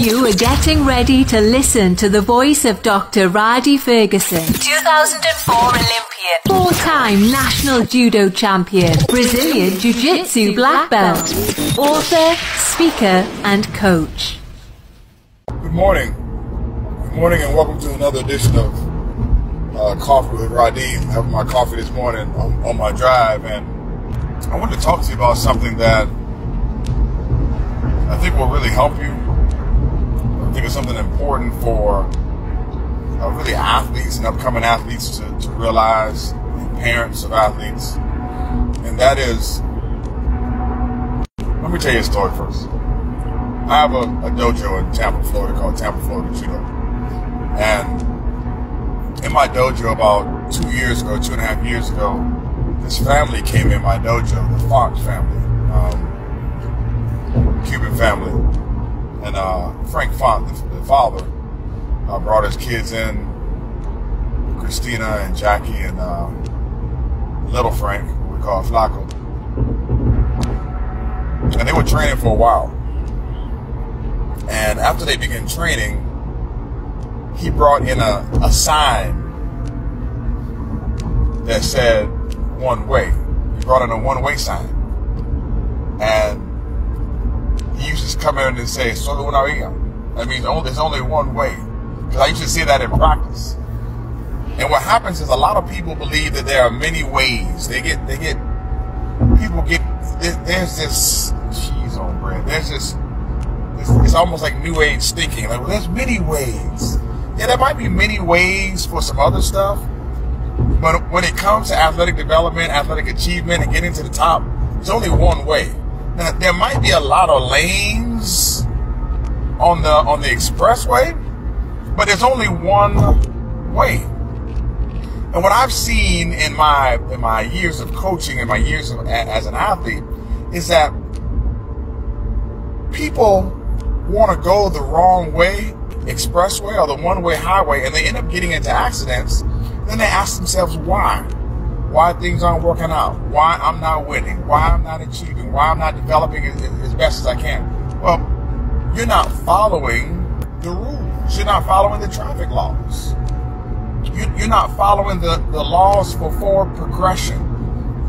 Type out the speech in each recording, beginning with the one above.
You are getting ready to listen to the voice of Dr. Rhadi Ferguson, 2004 Olympian, four-time national judo champion, Brazilian Jiu-Jitsu black belt, author, speaker, and coach. Good morning. Good morning and welcome to another edition of Coffee with Rhadi. I'm having my coffee this morning on my drive, and I wanted to talk to you about something that I think will really help you. I think it's something important for really athletes and upcoming athletes to realize, parents of athletes, and that is, let me tell you a story first. I have a dojo in Tampa, Florida called Tampa, Florida Judo, and in my dojo about 2.5 years ago, this family came in my dojo, the Fox family, Cuban family. And Frank Font, the father, brought his kids in, Christina and Jackie and little Frank, who we call Flaco. And they were training for a while. And after they began training, he brought in a sign that said one way. He brought in a one-way sign. And he used to come in and say, "Solo una vía." That means there's only one way. Because I used to see that in practice. And what happens is a lot of people believe that there are many ways. There's this cheese on bread. It's almost like New Age thinking. Like, well, there's many ways. Yeah, there might be many ways for some other stuff. But when it comes to athletic development, athletic achievement, and getting to the top, there's only one way. Now, there might be a lot of lanes on the expressway, but there's only one way. And what I've seen in my years of coaching and my years as an athlete is that people want to go the wrong way, expressway, or the one-way highway, and they end up getting into accidents. Then they ask themselves why things aren't working out, why I'm not winning, why I'm not achieving, why I'm not developing as best as I can. Well, you're not following the rules. You're not following the traffic laws. You're not following the laws for forward progression.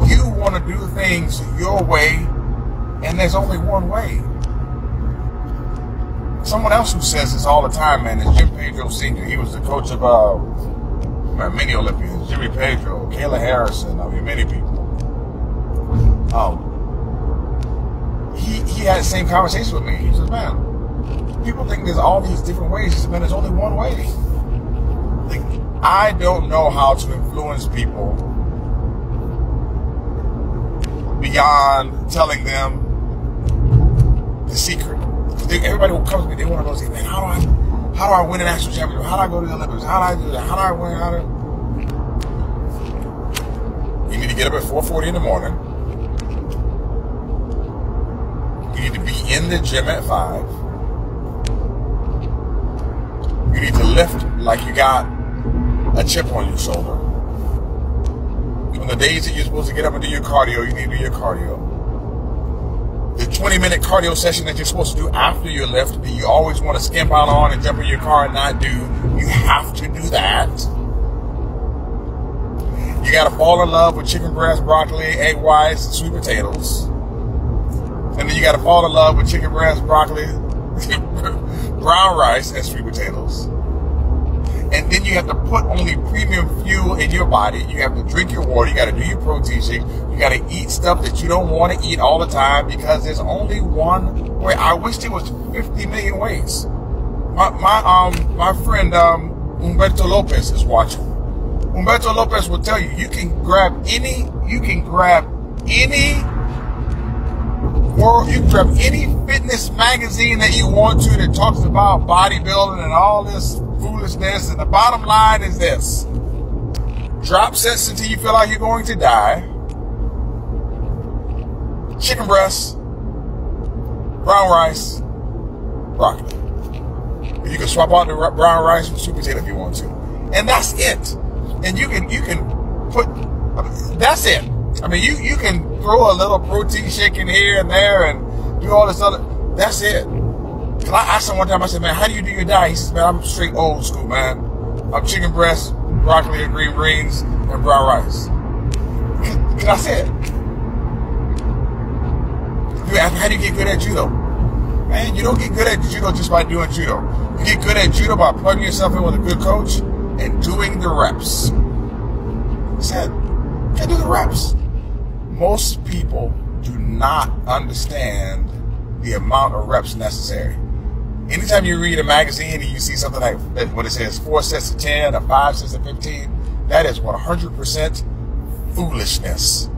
You want to do things your way, and there's only one way. Someone else who says this all the time, man, is Jim Pedro Sr. He was the coach of many Olympians, Jimmy Pedro, Kayla Harrison, many people. He had the same conversation with me. He said, man, people think there's all these different ways. He said, man, there's only one way. Like, I don't know how to influence people beyond telling them the secret. Everybody who comes to me, they want to go say, man, how do I win a national championship? How do I go to the Olympics? How do I do that? How do I win? You need to get up at 4:40 in the morning. You need to be in the gym at 5. You need to lift like you got a chip on your shoulder. On the days that you're supposed to get up and do your cardio, you need to do your cardio. The 20-minute cardio session that you're supposed to do after your lift that you always want to skimp out on and jump in your car and not do, you have to do that. You got to fall in love with chicken breast, broccoli, egg whites, and sweet potatoes. And then you got to fall in love with chicken breast, broccoli, brown rice, and sweet potatoes. And then you have to put only premium fuel in your body. You have to drink your water. You got to do your protein shake. You got to eat stuff that you don't want to eat all the time because there's only one way. I wish there was 50 million ways. My friend Humberto Lopez is watching. Humberto Lopez will tell you, you can grab any fitness magazine that you want to that talks about bodybuilding and all this foolishness, and the bottom line is this: drop sets until you feel like you're going to die, chicken breasts, brown rice, broccoli. You can swap out the brown rice with sweet potato if you want to, and that's it. And you can put, that's it. I mean, you can throw a little protein shake in here and there and do all this other. That's it. 'Cause I asked him one time, I said, man, how do you do your diet? He says, man, I'm straight old school, man. I'm chicken breast, broccoli and green beans, and brown rice. Cause I said, you ask me, how do you get good at judo? Man, you don't get good at judo just by doing judo. You get good at judo by plugging yourself in with a good coach and doing the reps. I said, I do the reps. Most people do not understand the amount of reps necessary. Anytime you read a magazine and you see something like what it says, 4 sets of 10 or 5 sets of 15, that is 100% foolishness.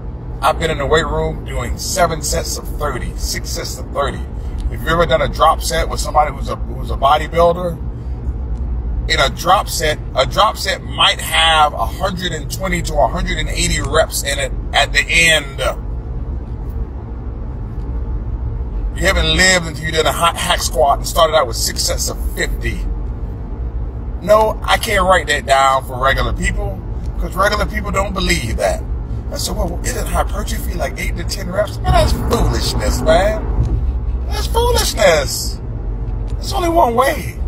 I've been in the weight room doing 7 sets of 30, 6 sets of 30. If you've ever done a drop set with somebody who's a bodybuilder, in a drop set might have 120 to 180 reps in it at the end. You haven't lived until you did a hack squat and started out with 6 sets of 50. No, I can't write that down for regular people because regular people don't believe that. I said, well, isn't hypertrophy like 8 to 10 reps? Man, that's foolishness, man. That's foolishness. There's only one way.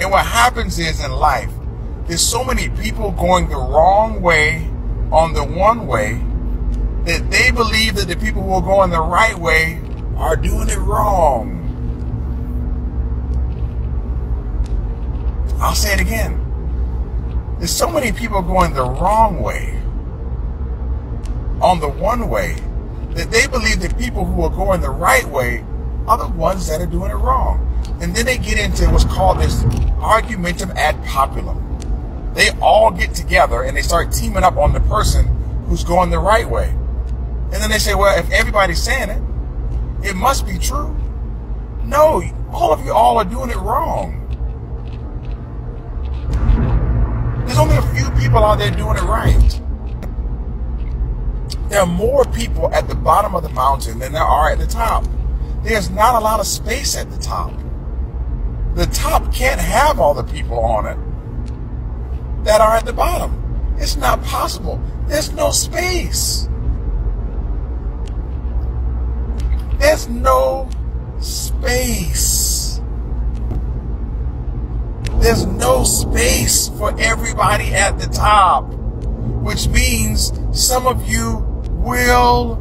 And what happens is in life, there's so many people going the wrong way on the one way that they believe that the people who are going the right way are doing it wrong. I'll say it again. There's so many people going the wrong way on the one way that they believe that people who are going the right way are the ones that are doing it wrong. And then they get into what's called this argumentum ad populum. They all get together and they start teaming up on the person who's going the right way. And then they say, well, if everybody's saying it, it must be true. No, all of you all are doing it wrong. There's only a few people out there doing it right. There are more people at the bottom of the mountain than there are at the top. There's not a lot of space at the top. The top can't have all the people on it that are at the bottom. It's not possible. There's no space. There's no space. There's no space for everybody at the top, which means some of you will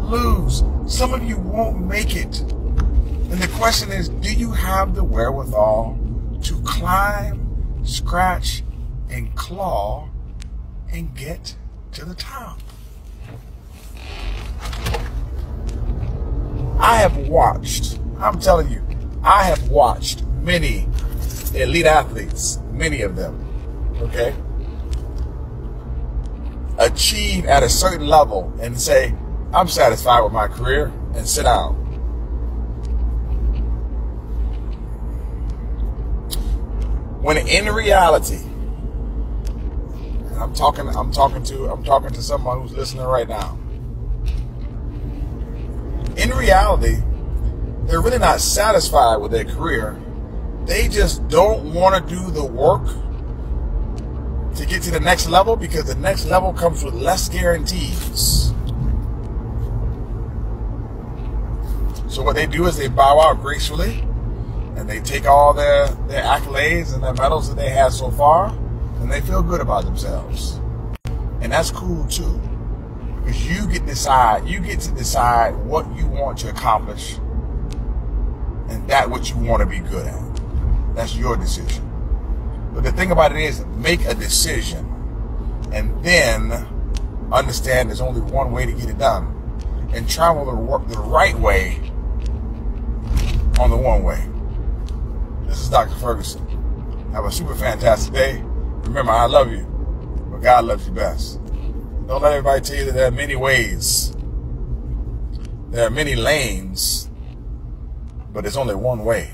lose. Some of you won't make it. And the question is, do you have the wherewithal to climb, scratch, and claw and get to the top? I'm telling you, I have watched many elite athletes, many of them, okay, achieve at a certain level and say, I'm satisfied with my career, and sit down. When in reality, and I'm talking to someone who's listening right now. In reality, they're really not satisfied with their career. They just don't want to do the work to get to the next level because the next level comes with less guarantees. So what they do is they bow out gracefully and they take all their accolades and their medals that they had so far and they feel good about themselves. And that's cool too. Because you get to decide what you want to accomplish and that what you want to be good at. That's your decision. But the thing about it is, make a decision and then understand there's only one way to get it done and travel the right way on the one way. This is Dr. Ferguson. Have a super fantastic day. Remember, I love you, but God loves you best. Don't let everybody tell you that there are many ways. There are many lanes, but there's only one way.